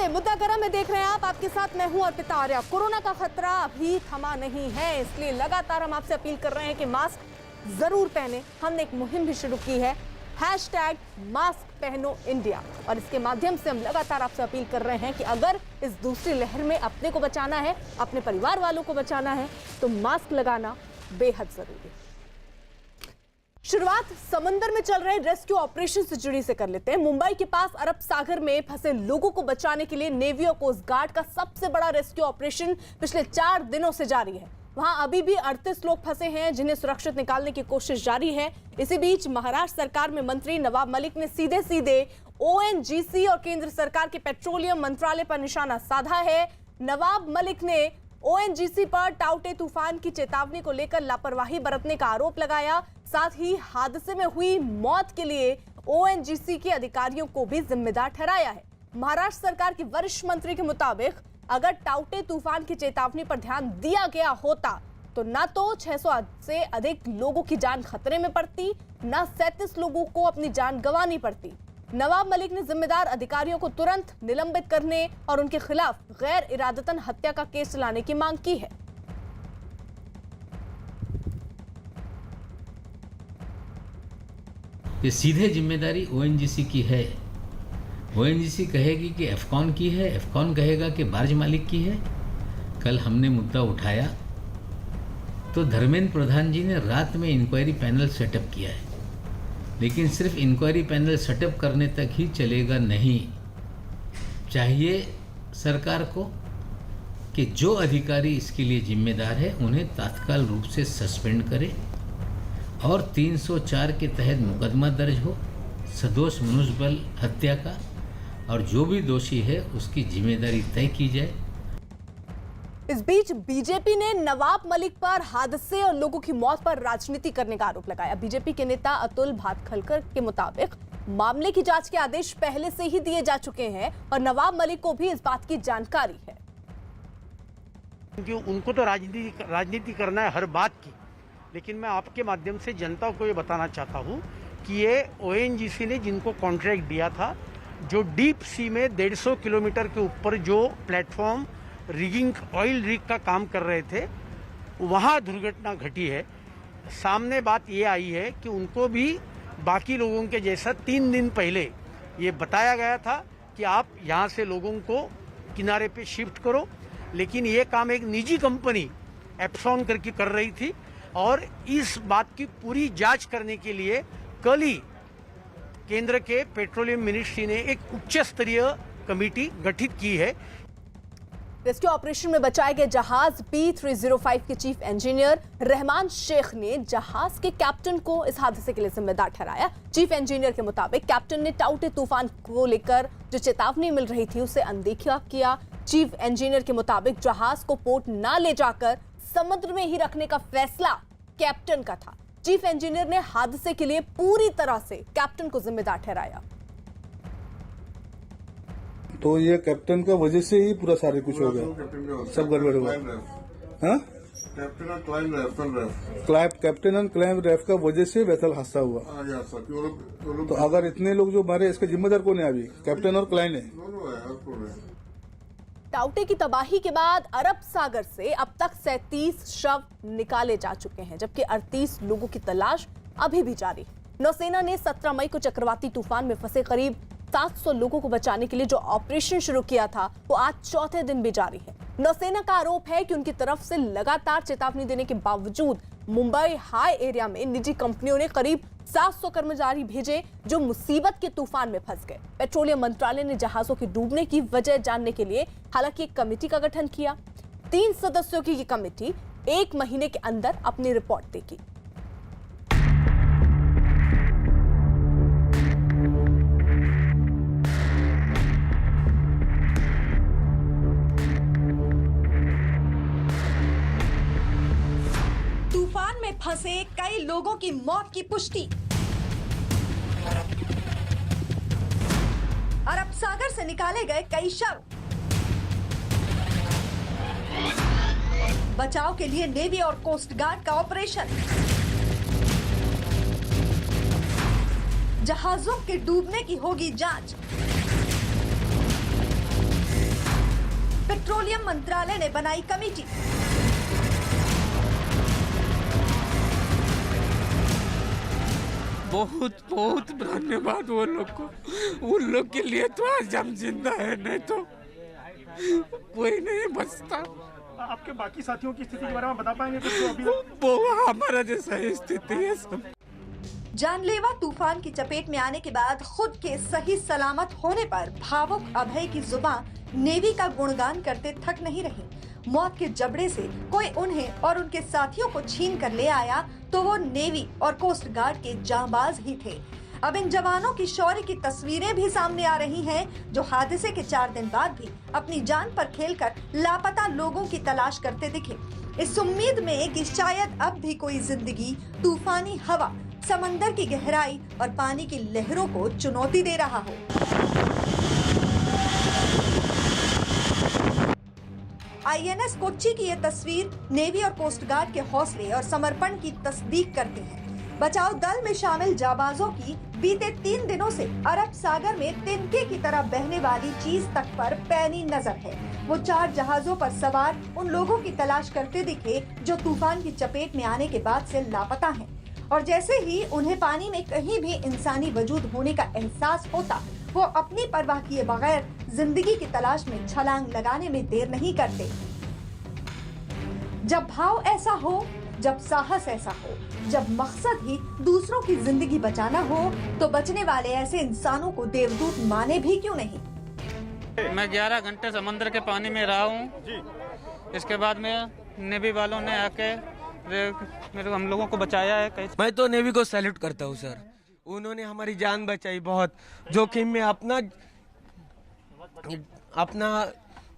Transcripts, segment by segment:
नमस्ते, मुद्दा गरम में देख रहे हैं आप। आपके साथ मैं हूं अर्पिता आर्या। कोरोना का खतरा अभी थमा नहीं है, इसलिए लगातार हम आपसे अपील कर रहे हैं कि मास्क जरूर पहने। हमने एक मुहिम भी शुरू की है, #मास्क पहनो इंडिया, और इसके माध्यम से हम लगातार आपसे अपील कर रहे हैं कि अगर इस दूसरी लहर में अपने को बचाना है, अपने परिवार वालों को बचाना है, तो मास्क लगाना बेहद जरूरी है। शुरुआत समंदर में चल रहे रेस्क्यू ऑपरेशन से जुड़ी से कर लेते हैं। मुंबई के पास अरब सागर में फंसे लोगों को बचाने के लिए नेवी और कोस्ट गार्ड का सबसे बड़ा रेस्क्यू ऑपरेशन पिछले 4 दिनों से जारी है। वहां अभी भी 38 लोग फंसे हैं, जिन्हें सुरक्षित निकालने की कोशिश जारी है। इसी बीच महाराष्ट्र सरकार में मंत्री नवाब मलिक ने सीधे सीधे ONGC और केंद्र सरकार के पेट्रोलियम मंत्रालय पर निशाना साधा है। नवाब मलिक ने ONGC पर टाउटे तूफान की चेतावनी को लेकर लापरवाही बरतने का आरोप लगाया। साथ ही हादसे में हुई मौत के लिए ONGC के अधिकारियों को भी जिम्मेदार ठहराया है। महाराष्ट्र सरकार के वरिष्ठ मंत्री के मुताबिक अगर टाउटे तूफान की चेतावनी पर ध्यान दिया गया होता तो न तो 600 से अधिक लोगों की जान खतरे में पड़ती, न 37 लोगों को अपनी जान गंवानी पड़ती। नवाब मलिक ने जिम्मेदार अधिकारियों को तुरंत निलंबित करने और उनके खिलाफ गैर इरादतन हत्या का केस चलाने की मांग की है। ये सीधे जिम्मेदारी ONGC की है। ONGC कहेगी कि एफकॉन की है, एफकॉन कहेगा कि बार्ज मालिक की है। कल हमने मुद्दा उठाया तो धर्मेंद्र प्रधान जी ने रात में इंक्वायरी पैनल सेटअप किया है, लेकिन सिर्फ इंक्वायरी पैनल सेटअप करने तक ही चलेगा नहीं। चाहिए सरकार को कि जो अधिकारी इसके लिए जिम्मेदार है उन्हें तत्काल रूप से सस्पेंड करे और 304 के तहत मुकदमा दर्ज हो सदोष मनुष्यबल हत्या का, और जो भी दोषी है उसकी जिम्मेदारी तय की जाए। इस बीच बीजेपी ने नवाब मलिक पर हादसे और लोगों की मौत पर राजनीति करने का आरोप लगाया। बीजेपी के नेता अतुल भातखलकर के मुताबिक मामले की जांच के आदेश पहले से ही दिए जा चुके हैं और नवाब मलिक को भी इस बात की जानकारी है। क्योंकि उनको तो राजनीति करना है हर बात की, लेकिन मैं आपके माध्यम से जनता को ये बताना चाहता हूँ कि ये ONGC ने जिनको कॉन्ट्रैक्ट दिया था, जो डीप सी में 150 किलोमीटर के ऊपर जो प्लेटफॉर्म रिगिंग ऑयल रिग का काम कर रहे थे, वहाँ दुर्घटना घटी है। सामने बात ये आई है कि उनको भी बाकी लोगों के जैसा 3 दिन पहले ये बताया गया था कि आप यहाँ से लोगों को किनारे पे शिफ्ट करो, लेकिन ये काम एक निजी कंपनी एप्सॉन करके कर रही थी और इस बात की पूरी जांच करने के लिए कल ही केंद्र के पेट्रोलियम मिनिस्ट्री ने एक उच्च स्तरीय कमेटी गठित की है। रेस्क्यू ऑपरेशन में बचाए गए जहाज P305 के चीफ इंजीनियर रहमान शेख ने जहाज के कैप्टन को इस हादसे के लिए जिम्मेदार ठहराया। चीफ इंजीनियर के मुताबिक कैप्टन ने टाउटे तूफान को लेकर जो चेतावनी मिल रही थी उसे अनदेखा किया। चीफ इंजीनियर के मुताबिक जहाज को पोर्ट न ले जाकर समुद्र में ही रखने का फैसला कैप्टन का था। चीफ इंजीनियर ने हादसे के लिए पूरी तरह से कैप्टन को जिम्मेदार ठहराया। तो ये कैप्टन का वजह से ही पूरा सारे कुछ हो गया, सब गड़बड़ हुआ। हाँ, कैप्टन एंड क्लाइम रेफ का वजह से वेसल हादसा हुआ। तो अगर इतने लोग जो मारे, इसका जिम्मेदार कौन है? अभी कैप्टन और क्लाइम है। टाउटे की तबाही के बाद अरब सागर से अब तक 37 शव निकाले जा चुके हैं, जबकि 38 लोगों की तलाश अभी भी जारी है। नौसेना ने 17 मई को चक्रवाती तूफान में फंसे करीब 700 लोगों को बचाने के लिए जो ऑपरेशन शुरू किया था वो आज चौथे दिन भी जारी है। नौसेना का आरोप है कि उनकी तरफ से लगातार चेतावनी देने के बावजूद मुंबई हाई एरिया में निजी कंपनियों ने करीब 700 कर्मचारी भेजे जो मुसीबत के तूफान में फंस गए। पेट्रोलियम मंत्रालय ने जहाजों के डूबने की वजह जानने के लिए हालांकि एक कमेटी का गठन किया। 3 सदस्यों की ये कमेटी 1 महीने के अंदर अपनी रिपोर्ट देगी। तूफान में फंसे कई लोगों की मौत की पुष्टि। अरब सागर से निकाले गए कई शव। बचाव के लिए नेवी और कोस्ट गार्ड का ऑपरेशन। जहाजों के डूबने की होगी जांच। पेट्रोलियम मंत्रालय ने बनाई कमेटी। बहुत बहुत धन्यवाद वो लोग को, उन लोग के लिए तो आज हम जिंदा है, नहीं तो कोई नहीं बचता। आपके बाकी साथियों की स्थिति के बारे में बता पाएंगे कुछ जो अभी वो हमारा जैसा ही स्थिति है सब। जानलेवा तूफान की चपेट में आने के बाद खुद के सही सलामत होने पर भावुक अभय की जुबान नेवी का गुणगान करते थक नहीं रही। मौत के जबड़े से कोई उन्हें और उनके साथियों को छीन कर ले आया तो वो नेवी और कोस्ट गार्ड के जांबाज ही थे। अब इन जवानों की शौर्य की तस्वीरें भी सामने आ रही हैं, जो हादसे के 4 दिन बाद भी अपनी जान पर खेलकर लापता लोगों की तलाश करते दिखे, इस उम्मीद में कि शायद अब भी कोई जिंदगी तूफानी हवा, समंदर की गहराई और पानी की लहरों को चुनौती दे रहा हो। आईएनएस कोच्चि की ये तस्वीर नेवी और कोस्ट गार्ड के हौसले और समर्पण की तस्दीक करती है। बचाव दल में शामिल जाबाजों की बीते 3 दिनों से अरब सागर में तिनके की तरह बहने वाली चीज तक पर पैनी नजर है। वो 4 जहाजों पर सवार उन लोगों की तलाश करते दिखे जो तूफान की चपेट में आने के बाद से लापता हैं। और जैसे ही उन्हें पानी में कहीं भी इंसानी वजूद होने का एहसास होता, वो अपनी परवाह किए बगैर जिंदगी की तलाश में छलांग लगाने में देर नहीं करते। जब भाव ऐसा हो, जब साहस ऐसा हो, जब मकसद ही दूसरों की जिंदगी बचाना हो, तो बचने वाले ऐसे इंसानों को देवदूत माने भी क्यों नहीं। मैं 11 घंटे समंदर के पानी में रहा हूँ। इसके बाद में नेवी वालों ने आके मेरे हम लोगों को बचाया है। मैं तो नेवी को सैल्यूट करता हूँ सर, उन्होंने हमारी जान बचाई। बहुत जोखिम में अपना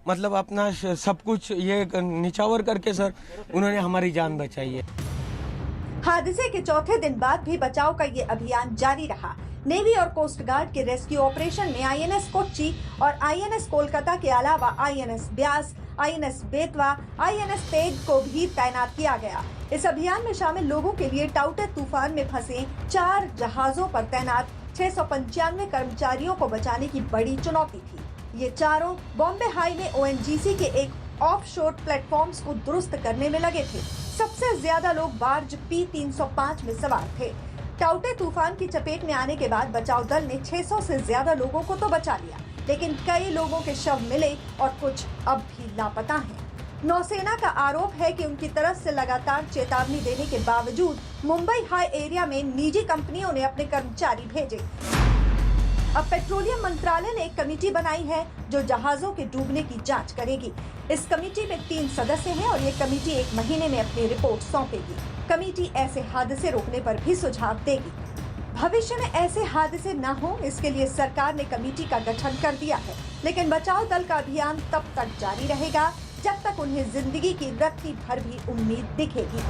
मतलब अपना सब कुछ ये निछावर करके सर उन्होंने हमारी जान बचाई है। हादसे के चौथे दिन बाद भी बचाव का ये अभियान जारी रहा। नेवी और कोस्ट गार्ड के रेस्क्यू ऑपरेशन में आईएनएस कोच्चि और आईएनएस कोलकाता के अलावा INS Beas, INS Betwa, INS Tej को भी तैनात किया गया। इस अभियान में शामिल लोगों के लिए टाउटे तूफान में फंसे 4 जहाजों पर तैनात 695 कर्मचारियों को बचाने की बड़ी चुनौती थी। ये चारों बॉम्बे हाई में ओएनजीसी के एक ऑफशोर प्लेटफॉर्म्स को दुरुस्त करने में लगे थे। सबसे ज्यादा लोग बार्ज P305 में सवार थे। टाउटे तूफान की चपेट में आने के बाद बचाव दल ने 600 से ज्यादा लोगों को तो बचा लिया, लेकिन कई लोगों के शव मिले और कुछ अब भी लापता हैं। नौसेना का आरोप है कि उनकी तरफ से लगातार चेतावनी देने के बावजूद मुंबई हाई एरिया में निजी कंपनियों ने अपने कर्मचारी भेजे। अब पेट्रोलियम मंत्रालय ने एक कमेटी बनाई है जो जहाजों के डूबने की जांच करेगी। इस कमेटी में 3 सदस्य हैं और ये कमेटी 1 महीने में अपनी रिपोर्ट सौंपेगी। कमेटी ऐसे हादसे रोकने पर भी सुझाव देगी। भविष्य में ऐसे हादसे न हो, इसके लिए सरकार ने कमेटी का गठन कर दिया है, लेकिन बचाव दल का अभियान तब तक जारी रहेगा जब तक उन्हें जिंदगी की रत्ती भर भी उम्मीद दिखेगी।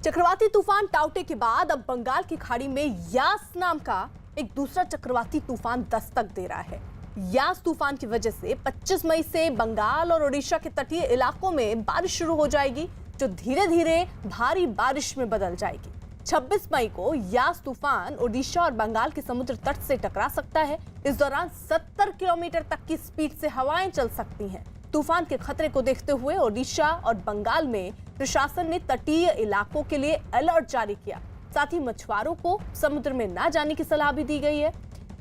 चक्रवाती तूफान टाउटे के बाद अब बंगाल की खाड़ी में यास नाम का एक दूसरा चक्रवाती तूफान दस्तक दे रहा है। यास तूफान की वजह से 25 मई से बंगाल और ओडिशा के तटीय इलाकों में बारिश शुरू हो जाएगी, जो धीरे धीरे भारी बारिश में बदल जाएगी। 26 मई को यास तूफान ओडिशा और बंगाल के समुद्र तट से टकरा सकता है। इस दौरान 70 किलोमीटर तक की स्पीड से हवाएं चल सकती हैं। तूफान के खतरे को देखते हुए ओडिशा और बंगाल में प्रशासन ने तटीय इलाकों के लिए अलर्ट जारी किया। साथ ही मछुआरों को समुद्र में न जाने की सलाह भी दी गई है।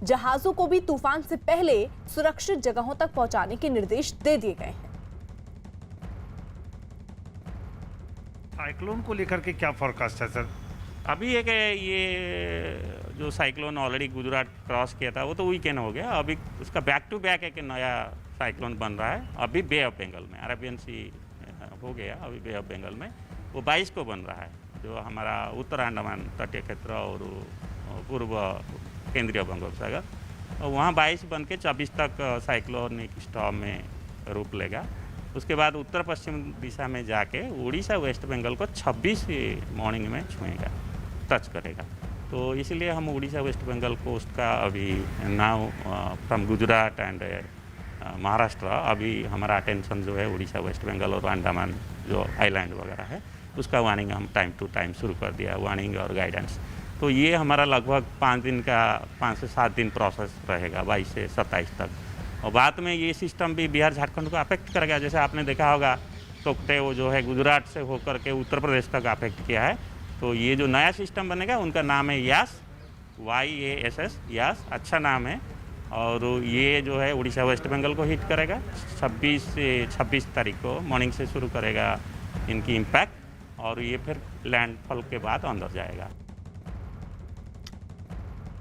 जहाजों को भी तूफान से पहले सुरक्षित जगहों तक पहुंचाने के निर्देश दे दिए गए हैं। साइक्लोन को लेकर के क्या फोरकास्ट है सर? अभी एक ये जो साइक्लोन ऑलरेडी गुजरात क्रॉस किया था वो तो वीकेंड हो गया। अभी उसका बैक टू बैक एक नया साइक्लोन बन रहा है। अभी बे ऑफ बंगाल में, अरेबियन सी हो गया, अभी बे ऑफ बंगाल में वो 22 को बन रहा है, जो हमारा उत्तर अंडमान तटीय क्षेत्र और पूर्व केंद्रीय बंगोपसागर, और वहाँ 22 बन के 24 तक साइक्लोनिक स्टॉर्म में रूप लेगा। उसके बाद उत्तर पश्चिम दिशा में जाके उड़ीसा वेस्ट बंगाल को 26 मॉर्निंग में छुएगा, टच करेगा। तो इसलिए हम उड़ीसा वेस्ट बंगाल कोस्ट का अभी now from Gujarat and Maharashtra अभी हमारा अटेंशन जो है उड़ीसा वेस्ट बंगाल और अंडमान जो आइलैंड वगैरह है उसका वार्निंग हम टाइम टू टाइम शुरू कर दिया, वार्निंग और गाइडेंस। तो ये हमारा लगभग 5 से 7 दिन प्रोसेस रहेगा, 22 से 27 तक। और बाद में ये सिस्टम भी बिहार झारखंड को अफेक्ट करेगा। जैसे आपने देखा होगा तोकते वो जो है गुजरात से होकर के उत्तर प्रदेश तक अफेक्ट किया है। तो ये जो नया सिस्टम बनेगा उनका नाम है यास, YASS, यास, अच्छा नाम है। और ये जो है उड़ीसा वेस्ट बंगाल को हिट करेगा। 26 से 26 तारीख को मॉर्निंग से शुरू करेगा इनकी इम्पैक्ट, और ये फिर लैंडफॉल के बाद अंदर जाएगा।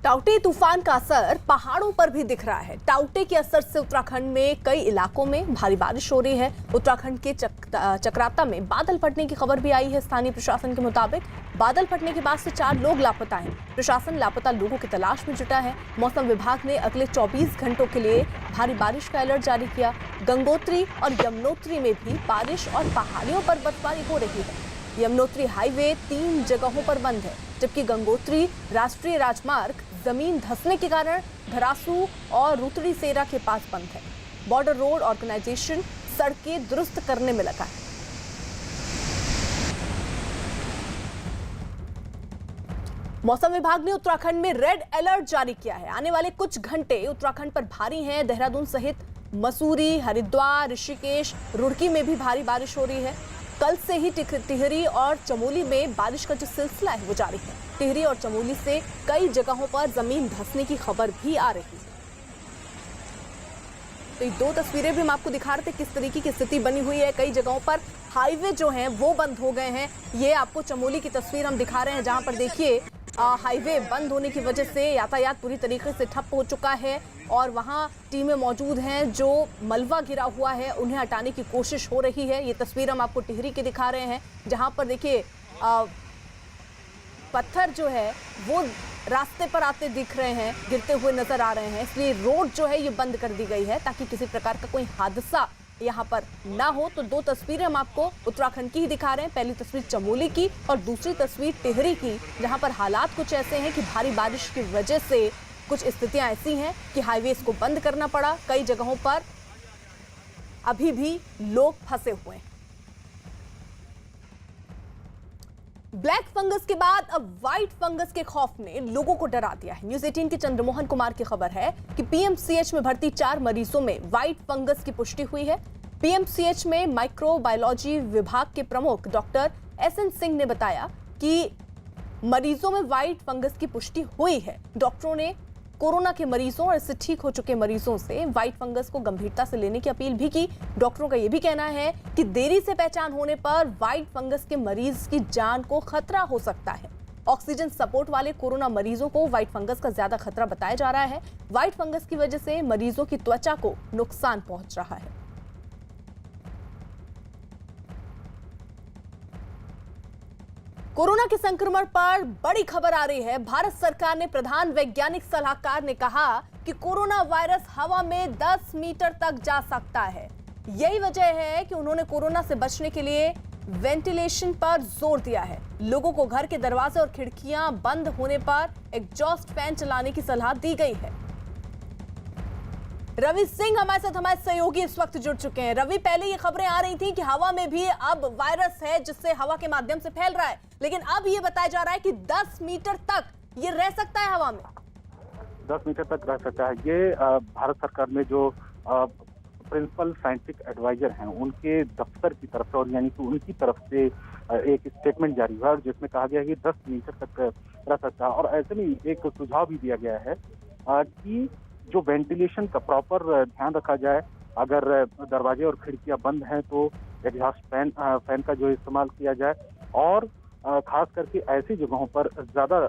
टाउटे तूफान का असर पहाड़ों पर भी दिख रहा है। टाउटे के असर से उत्तराखंड में कई इलाकों में भारी बारिश हो रही है। उत्तराखंड के चक्राता में बादल फटने की खबर भी आई है। स्थानीय प्रशासन के मुताबिक बादल फटने के बाद से 4 लोग लापता हैं। प्रशासन लापता लोगों की तलाश में जुटा है। मौसम विभाग ने अगले 24 घंटों के लिए भारी बारिश का अलर्ट जारी किया। गंगोत्री और यमुनोत्री में भी बारिश और पहाड़ियों पर बर्फबारी हो रही है। यमुनोत्री हाईवे 3 जगहों पर बंद है, जबकि गंगोत्री राष्ट्रीय राजमार्ग जमीन धंसने के कारण धरासू और रुतड़ी सेरा के पास बंद है। बॉर्डर रोड ऑर्गेनाइजेशन सड़कें दुरुस्त करने में लगा है। मौसम विभाग ने उत्तराखंड में रेड अलर्ट जारी किया है। आने वाले कुछ घंटे उत्तराखंड पर भारी हैं। देहरादून सहित मसूरी, हरिद्वार, ऋषिकेश, रुड़की में भी भारी बारिश हो रही है। कल से ही टिहरी और चमोली में बारिश का जो सिलसिला है वो जारी है। टिहरी और चमोली से कई जगहों पर जमीन धंसने की खबर भी आ रही है। तो ये 2 तस्वीरें भी हम आपको दिखा रहे थे किस तरीके की स्थिति बनी हुई है। कई जगहों पर हाईवे जो हैं वो बंद हो गए हैं। ये आपको चमोली की तस्वीर हम दिखा रहे हैं, जहां पर देखिए हाईवे बंद होने की वजह से यातायात पूरी तरीके से ठप हो चुका है और वहां टीमें मौजूद हैं जो मलबा गिरा हुआ है उन्हें हटाने की कोशिश हो रही है। ये तस्वीर हम आपको टिहरी की दिखा रहे हैं, जहां पर देखिए पत्थर जो है वो रास्ते पर आते दिख रहे हैं, गिरते हुए नजर आ रहे हैं। इसलिए रोड जो है ये बंद कर दी गई है ताकि किसी प्रकार का कोई हादसा यहाँ पर ना हो। तो 2 तस्वीरें हम आपको उत्तराखंड की ही दिखा रहे हैं। पहली तस्वीर चमोली की और दूसरी तस्वीर टिहरी की, जहां पर हालात कुछ ऐसे हैं कि भारी बारिश की वजह से कुछ स्थितियां ऐसी हैं कि हाईवेज को बंद करना पड़ा। कई जगहों पर अभी भी लोग फंसे हुए हैं। ब्लैक फंगस के बाद अब व्हाइट फंगस के खौफ ने लोगों को डरा दिया है। न्यूज़ 18 के चंद्रमोहन कुमार की खबर है कि पीएमसीएच में भर्ती 4 मरीजों में व्हाइट फंगस की पुष्टि हुई है। पीएमसीएच में माइक्रोबायोलॉजी विभाग के प्रमुख डॉक्टर SN सिंह ने बताया कि मरीजों में व्हाइट फंगस की पुष्टि हुई है। डॉक्टरों ने कोरोना के मरीजों और इससे ठीक हो चुके मरीजों से व्हाइट फंगस को गंभीरता से लेने की अपील भी की। डॉक्टरों का यह भी कहना है कि देरी से पहचान होने पर व्हाइट फंगस के मरीज की जान को खतरा हो सकता है। ऑक्सीजन सपोर्ट वाले कोरोना मरीजों को व्हाइट फंगस का ज्यादा खतरा बताया जा रहा है। व्हाइट फंगस की वजह से मरीजों की त्वचा को नुकसान पहुंच रहा है। कोरोना के संक्रमण पर बड़ी खबर आ रही है। भारत सरकार ने प्रधान वैज्ञानिक सलाहकार ने कहा कि कोरोना वायरस हवा में 10 मीटर तक जा सकता है। यही वजह है कि उन्होंने कोरोना से बचने के लिए वेंटिलेशन पर जोर दिया है। लोगों को घर के दरवाजे और खिड़कियां बंद होने पर एग्जॉस्ट फैन चलाने की सलाह दी गई है। रवि सिंह हमारे साथ, हमारे सहयोगी इस वक्त जुड़ चुके हैं। रवि, पहले ये खबरें आ रही थी कि हवा में भी अब वायरस है जिससे हवा के माध्यम से फैल रहा है, लेकिन अब ये बताया जा रहा है कि 10 मीटर तक ये रह सकता है हवा में। 10 मीटर तक रह सकता है। ये भारत सरकार में जो प्रिंसिपल साइंटिफिक एडवाइजर हैं उनके दफ्तर की तरफ से और यानी कि उनकी तरफ से एक स्टेटमेंट जारी हुआ जिसमें कहा गया है कि 10 मीटर तक रह सकता है। और ऐसे में एक सुझाव भी दिया गया है कि जो वेंटिलेशन का प्रॉपर ध्यान रखा जाए। अगर दरवाजे और खिड़कियां बंद हैं तो एग्जॉस्ट फैन का जो इस्तेमाल किया जाए और खास करके ऐसी जगहों पर ज्यादा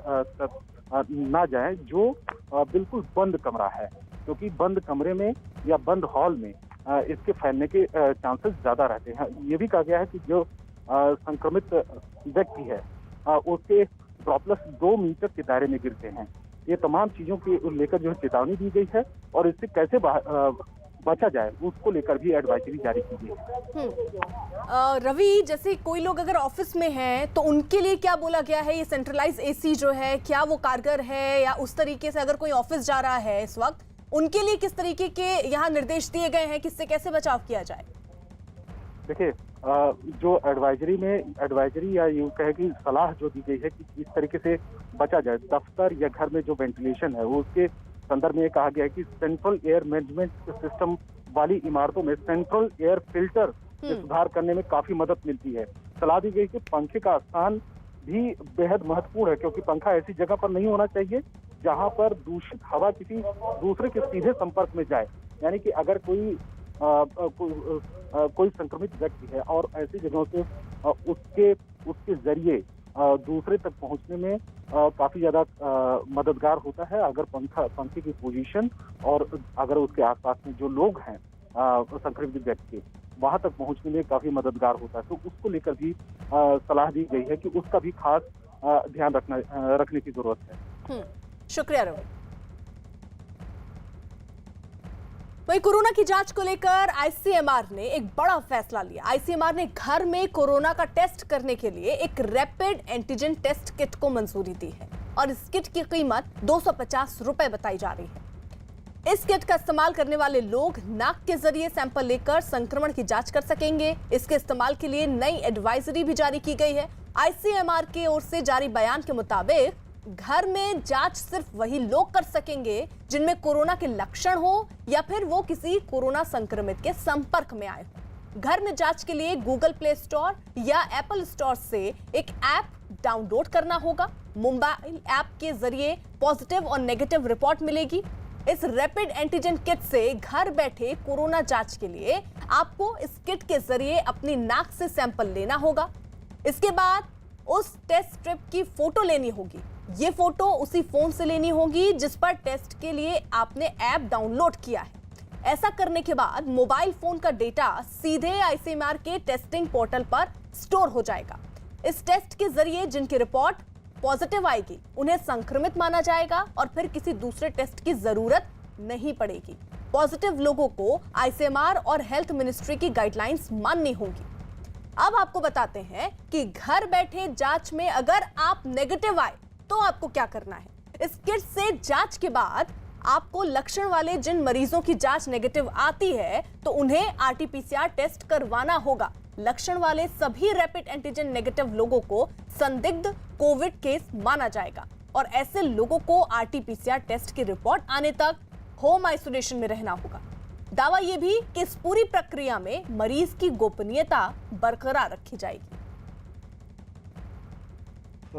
ना जाए जो बिल्कुल बंद कमरा है, क्योंकि बंद कमरे में या बंद हॉल में इसके फैलने के चांसेस ज्यादा रहते हैं। ये भी कहा गया है कि जो संक्रमित व्यक्ति है उसके ड्रॉपलेट्स 2 मीटर के दायरे में गिरते हैं। ये तमाम चीजों को लेकर जो है चेतावनी दी गई है और इससे कैसे बचा जाए उसको लेकर भी एडवाइजरी जारी की गई है। रवि, जैसे कोई लोग अगर ऑफिस में हैं तो उनके लिए क्या बोला गया है? ये सेंट्रलाइज एसी जो है क्या वो कारगर है, या उस तरीके से अगर कोई ऑफिस जा रहा है इस वक्त उनके लिए किस तरीके के यहाँ निर्देश दिए गए हैं, किससे कैसे बचाव किया जाए? देखिए, जो एडवाइजरी या यूं कहे कि सलाह जो दी गई है कि किस तरीके से बचा जाए, दफ्तर या घर में जो वेंटिलेशन है वो उसके संदर्भ में ये कहा गया है कि सेंट्रल एयर मैनेजमेंट सिस्टम वाली इमारतों में सेंट्रल एयर फिल्टर से सुधार करने में काफी मदद मिलती है। सलाह दी गई कि पंखे का स्थान भी बेहद महत्वपूर्ण है, क्योंकि पंखा ऐसी जगह पर नहीं होना चाहिए जहां पर दूषित हवा किसी दूसरे के सीधे संपर्क में जाए। यानी कि अगर कोई संक्रमित व्यक्ति है और ऐसी जगहों से उसके जरिए दूसरे तक पहुंचने में काफी ज्यादा मददगार होता है अगर पंखे की पोजीशन और अगर उसके आसपास में जो लोग हैं संक्रमित व्यक्ति वहां तक पहुंचने में काफी मददगार होता है। तो उसको लेकर भी सलाह दी गई है कि उसका भी खास ध्यान रखने की जरूरत है। शुक्रिया रवि। वहीं कोरोना की जांच को लेकर आईसीएमआर ने एक बड़ा फैसला लिया। आईसीएमआर ने घर में कोरोना का टेस्ट करने के लिए एक रैपिड एंटीजन टेस्ट किट को मंजूरी दी है और इस किट की कीमत 250 रुपए बताई जा रही है। इस किट का इस्तेमाल करने वाले लोग नाक के जरिए सैंपल लेकर संक्रमण की जांच कर सकेंगे। इसके इस्तेमाल के लिए नई एडवाइजरी भी जारी की गई है। आईसीएमआर की ओर से जारी बयान के मुताबिक घर में जांच सिर्फ वही लोग कर सकेंगे जिनमें कोरोना के लक्षण हो या फिर वो किसी कोरोना संक्रमित के संपर्क में आए हो। घर में जांच के लिए गूगल प्ले स्टोर या एप्पल स्टोर से एक ऐप डाउनलोड करना होगा। मोबाइल ऐप के जरिए पॉजिटिव और नेगेटिव रिपोर्ट मिलेगी। इस रैपिड एंटीजन किट से घर बैठे कोरोना जांच के लिए आपको इस किट के जरिए अपनी नाक से सैंपल लेना होगा। इसके बाद उस टेस्ट स्ट्रिप की फोटो लेनी होगी। ये फोटो उसी फोन से लेनी होगी जिस पर टेस्ट के लिए आपने ऐप डाउनलोड किया है। ऐसा करने के बाद मोबाइल फोन का डेटा सीधे आईसीएमआर के टेस्टिंग पोर्टल पर स्टोर हो जाएगा। इस टेस्ट के जरिए जिनकी रिपोर्ट पॉजिटिव आएगी उन्हें संक्रमित माना जाएगा और फिर किसी दूसरे टेस्ट की जरूरत नहीं पड़ेगी। पॉजिटिव लोगों को आईसीएमआर और हेल्थ मिनिस्ट्री की गाइडलाइंस माननी होगी। अब आपको बताते हैं कि घर बैठे जांच में अगर आप नेगेटिव आए तो आपको क्या करना है। इस किट से जांच के बाद आपको लक्षण वाले जिन मरीजों की जांच नेगेटिव आती है तो उन्हें आरटीपीसीआर टेस्ट करवाना होगा। लक्षण वाले सभी रैपिड एंटीजन नेगेटिव लोगों को संदिग्ध कोविड केस माना जाएगा और ऐसे लोगों को आरटीपीसीआर टेस्ट की रिपोर्ट आने तक होम आइसोलेशन में रहना होगा। दावा यह भी कि इस पूरी प्रक्रिया में मरीज की गोपनीयता बरकरार रखी जाएगी।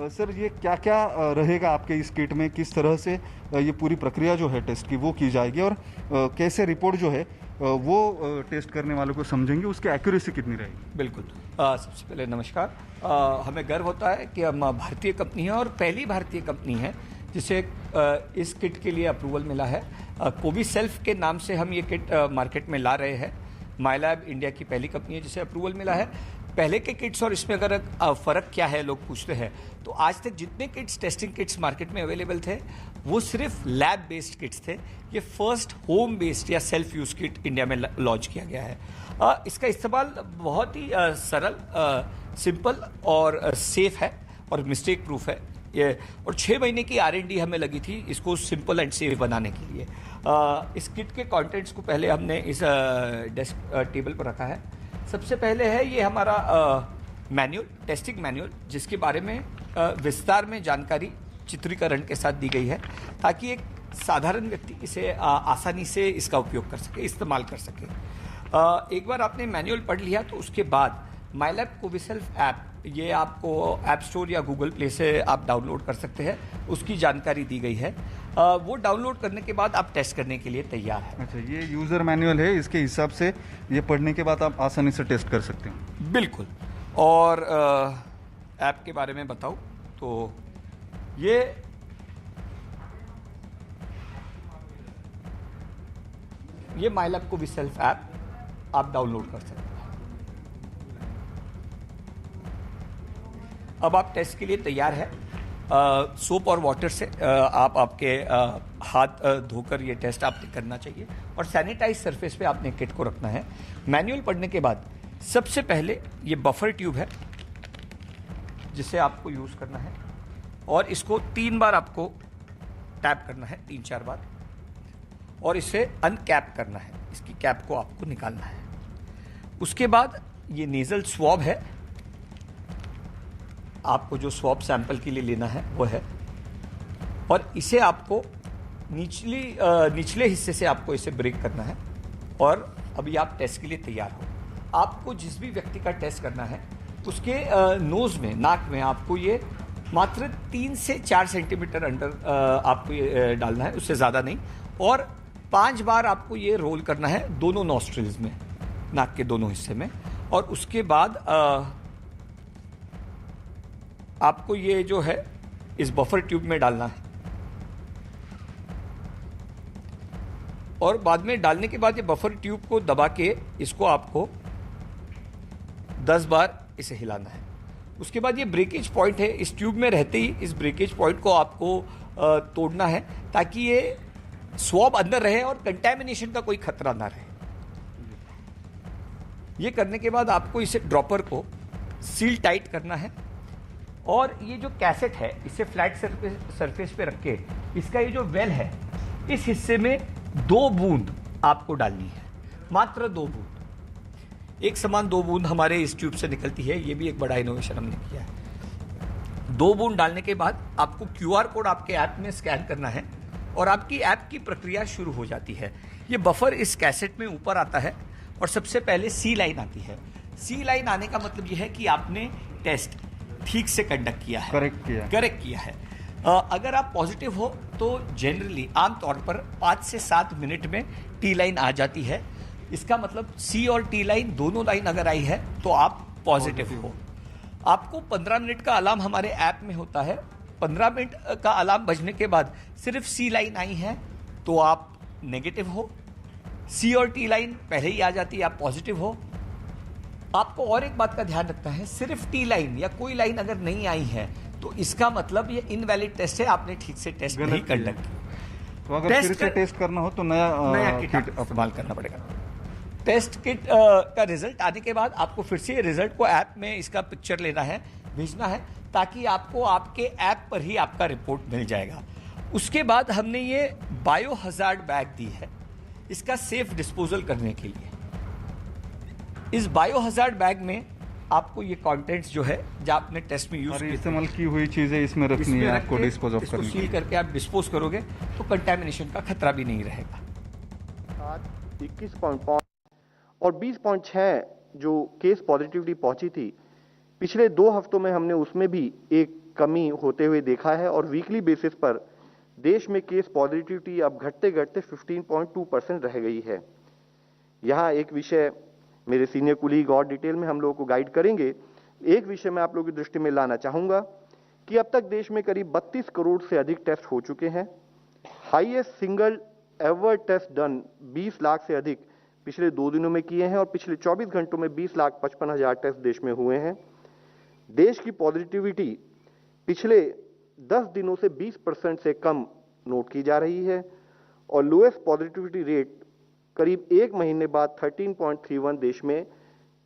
सर, ये क्या क्या रहेगा आपके इस किट में, किस तरह से ये पूरी प्रक्रिया जो है टेस्ट की वो की जाएगी और कैसे रिपोर्ट जो है वो टेस्ट करने वालों को समझेंगे, उसकी एक्यूरेसी कितनी रहेगी? बिल्कुल। सबसे पहले नमस्कार। हमें गर्व होता है कि हम भारतीय कंपनी है और पहली भारतीय कंपनी है जिसे इस किट के लिए अप्रूवल मिला है। कोविसेल्फ के नाम से हम ये किट मार्केट में ला रहे हैं। माइलैब इंडिया की पहली कंपनी है जिसे अप्रूवल मिला है। पहले के किट्स और इसमें अगर फ़र्क क्या है लोग पूछते हैं तो आज तक जितने किट्स टेस्टिंग किट्स मार्केट में अवेलेबल थे वो सिर्फ लैब बेस्ड किट्स थे। ये फर्स्ट होम बेस्ड या सेल्फ यूज़ किट इंडिया में लॉन्च किया गया है। इसका इस्तेमाल बहुत ही सरल, सिंपल और सेफ है और मिस्टेक प्रूफ है ये। और 6 महीने की R&D हमें लगी थी इसको सिंपल एंड सेफ बनाने के लिए। इस किट के कंटेंट्स को पहले हमने इस डेस्क टेबल पर रखा है। सबसे पहले है ये हमारा मैनुअल, टेस्टिंग मैनुअल, जिसके बारे में विस्तार में जानकारी चित्रीकरण के साथ दी गई है ताकि एक साधारण व्यक्ति इसे आसानी से इसका उपयोग कर सके, इस्तेमाल कर सके। एक बार आपने मैनुअल पढ़ लिया तो उसके बाद माइलैब कोविसेल्फ ऐप, ये आपको ऐप स्टोर या गूगल प्ले से आप डाउनलोड कर सकते हैं। उसकी जानकारी दी गई है। वो डाउनलोड करने के बाद आप टेस्ट करने के लिए तैयार हैं। अच्छा, ये यूज़र मैनुअल है, इसके हिसाब से ये पढ़ने के बाद आप आसानी से टेस्ट कर सकते हैं। बिल्कुल। और ऐप के बारे में बताऊं तो ये माइलैब कोविसेल्फ ऐप आप डाउनलोड कर सकते हैं। अब आप टेस्ट के लिए तैयार है। सोप और वाटर से आप आपके हाथ धोकर ये टेस्ट आपने करना चाहिए और सैनिटाइज सरफेस पे आपने किट को रखना है। मैनुअल पढ़ने के बाद सबसे पहले ये बफर ट्यूब है जिसे आपको यूज़ करना है और इसको 3 बार आपको टैप करना है, 3-4 बार, और इसे अनकैप करना है। इसकी कैप को आपको निकालना है। उसके बाद ये नेजल स्वॉब है, आपको जो स्वॉब सैंपल के लिए लेना है वो है, और इसे आपको निचले हिस्से से आपको इसे ब्रेक करना है और अभी आप टेस्ट के लिए तैयार हो। आपको जिस भी व्यक्ति का टेस्ट करना है उसके नोज में, नाक में आपको ये मात्र 3 से 4 सेंटीमीटर अंडर आपको ये डालना है, उससे ज़्यादा नहीं, और 5 बार आपको ये रोल करना है दोनों नॉस्ट्रिल्स में, नाक के दोनों हिस्से में, और उसके बाद आपको ये जो है इस बफर ट्यूब में डालना है, और बाद में डालने के बाद ये बफर ट्यूब को दबा के इसको आपको 10 बार इसे हिलाना है। उसके बाद ये ब्रेकेज पॉइंट है, इस ट्यूब में रहते ही इस ब्रेकेज पॉइंट को आपको तोड़ना है ताकि ये स्वॉब अंदर रहे और कंटैमिनेशन का कोई खतरा ना रहे। ये करने के बाद आपको इसे ड्रॉपर को सील टाइट करना है, और ये जो कैसेट है इसे फ्लैट सरफेस पे रख के इसका ये जो वेल है इस हिस्से में 2 बूंद आपको डालनी है, मात्र 2 बूंद, एक समान 2 बूंद हमारे इस ट्यूब से निकलती है। ये भी एक बड़ा इनोवेशन हमने किया है। 2 बूंद डालने के बाद आपको QR कोड आपके ऐप में स्कैन करना है और आपकी ऐप की प्रक्रिया शुरू हो जाती है। ये बफर इस कैसेट में ऊपर आता है और सबसे पहले C लाइन आती है। C लाइन आने का मतलब यह है कि आपने टेस्ट ठीक से कंडक्ट किया है, करेक्ट किया है। अगर आप पॉजिटिव हो तो जनरली आमतौर पर 5 से 7 मिनट में T लाइन आ जाती है। इसका मतलब C और T लाइन दोनों लाइन अगर आई है तो आप पॉजिटिव हो। आपको 15 मिनट का अलार्म हमारे ऐप में होता है। 15 मिनट का अलार्म बजने के बाद सिर्फ C लाइन आई है तो आप नेगेटिव हो, C और T लाइन पहले ही आ जाती है, आप पॉजिटिव हो। आपको और एक बात का ध्यान रखना है, सिर्फ T लाइन या कोई लाइन अगर नहीं आई है तो इसका मतलब ये इनवैलिड टेस्ट है, आपने ठीक से टेस्ट नहीं कंडक्ट किया। तो अगर फिर से टेस्ट करना हो तो नया किट इस्तेमाल करना पड़ेगा। टेस्ट किट का रिजल्ट आने के बाद आपको फिर से रिजल्ट को ऐप में इसका पिक्चर लेना है, भेजना है, ताकि आपको आपके ऐप पर ही आपका रिपोर्ट मिल जाएगा। उसके बाद हमने ये बायो हजार्ड बैग दी है इसका सेफ डिस्पोजल करने के लिए। इस बायो हजार्ड बैग में आपको ये कंटेंट्स जो है जो आपने टेस्ट में यूज इस्तेमाल की हुई चीजें इसमें रखनी है, आपको डिस्पोज ऑफ करनी है। सील करके आप डिस्पोज करोगे तो कंटेमिनेशन का खतरा भी नहीं रहेगा। 21.5 और 20.6 जो केस पॉजिटिविटी पहुंची थी पिछले 2 हफ्तों में हमने उसमें भी एक कमी होते हुए देखा है, और वीकली बेसिस पर देश में केस पॉजिटिविटी अब घटते घटते 15.2% रह गई है। यहाँ एक विषय मेरे सीनियर कुलीग और डिटेल में हम लोगों को गाइड करेंगे। एक विषय मैं आप लोगों की दृष्टि में लाना चाहूंगा कि अब तक देश में करीब 32 करोड़ से अधिक टेस्ट हो चुके हैं। Highest single ever test done 20 lakh से अधिक पिछले 2 दिनों में किए हैं, और पिछले 24 घंटों में 20,55,000 टेस्ट देश में हुए हैं। देश की पॉजिटिविटी पिछले 10 दिनों से 20% से कम नोट की जा रही है, और लोएस्ट पॉजिटिविटी रेट करीब 1 महीने बाद 13.31 देश में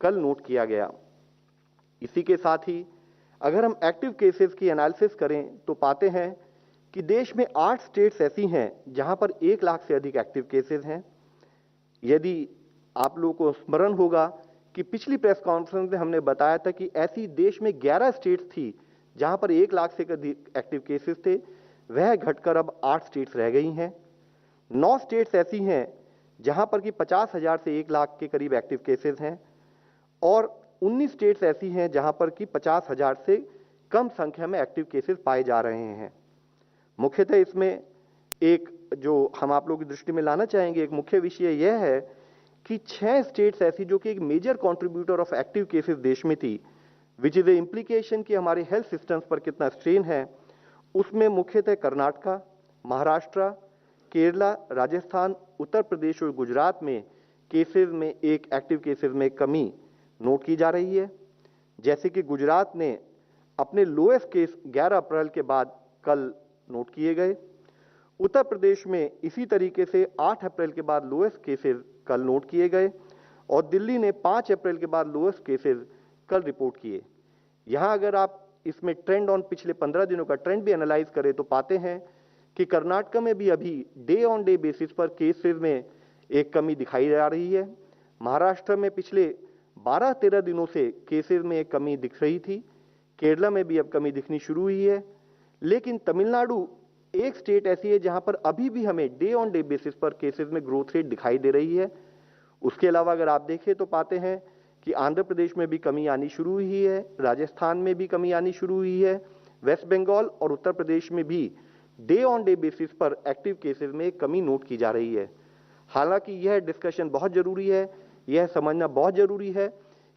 कल नोट किया गया। इसी के साथ ही अगर हम एक्टिव केसेस की एनालिसिस करें तो पाते हैं कि देश में 8 स्टेट्स ऐसी हैं जहां पर 1 लाख से अधिक एक्टिव केसेस हैं। यदि आप लोगों को स्मरण होगा कि पिछली प्रेस कॉन्फ्रेंस में हमने बताया था कि ऐसी देश में 11 स्टेट्स थी जहां पर 1 लाख से अधिक एक्टिव केसेस थे, वह घटकर अब 8 स्टेट्स रह गई हैं। 9 स्टेट्स ऐसी हैं जहां पर कि 50,000 से 1 लाख के करीब एक्टिव केसेस हैं, और 19 स्टेट्स ऐसी हैं जहां पर कि 50,000 से कम संख्या में एक्टिव केसेस पाए जा रहे हैं। मुख्यतः इसमें एक जो हम आप लोगों की दृष्टि में लाना चाहेंगे, एक मुख्य विषय यह है कि 6 स्टेट्स ऐसी जो कि एक major contributor of active cases देश में थी, विच इज ए इम्प्लीकेशन कि हमारे हेल्थ सिस्टम्स पर कितना स्ट्रेन है। उसमें मुख्यतः कर्नाटका, महाराष्ट्र, केरला, राजस्थान, उत्तर प्रदेश और गुजरात में केसेस में एक एक्टिव केसेस में कमी नोट की जा रही है। जैसे कि गुजरात ने अपने लोएस्ट केस 11 अप्रैल के बाद कल नोट किए गए। उत्तर प्रदेश में इसी तरीके से 8 अप्रैल के बाद लोएस्ट केसेस कल नोट किए गए, और दिल्ली ने 5 अप्रैल के बाद लोएस्ट केसेस कल रिपोर्ट किए। यहाँ अगर आप इसमें ट्रेंड ऑन पिछले 15 दिनों का ट्रेंड भी एनालाइज करें तो पाते हैं कि कर्नाटक में भी अभी डे ऑन डे बेसिस पर केसेस में एक कमी दिखाई जा रही है। महाराष्ट्र में पिछले 12-13 दिनों से केसेस में एक कमी दिख रही थी। केरला में भी अब कमी दिखनी शुरू हुई है, लेकिन तमिलनाडु एक स्टेट ऐसी है जहां पर अभी भी हमें डे ऑन डे बेसिस पर केसेस में ग्रोथ रेट दिखाई दे रही है। उसके अलावा अगर आप देखें तो पाते हैं कि आंध्र प्रदेश में भी कमी आनी शुरू हुई है, राजस्थान में भी कमी आनी शुरू हुई है, वेस्ट बंगाल और उत्तर प्रदेश में भी डे ऑन डे बेसिस पर एक्टिव केसेस में कमी नोट की जा रही है। हालांकि यह डिस्कशन बहुत जरूरी है, यह समझना बहुत जरूरी है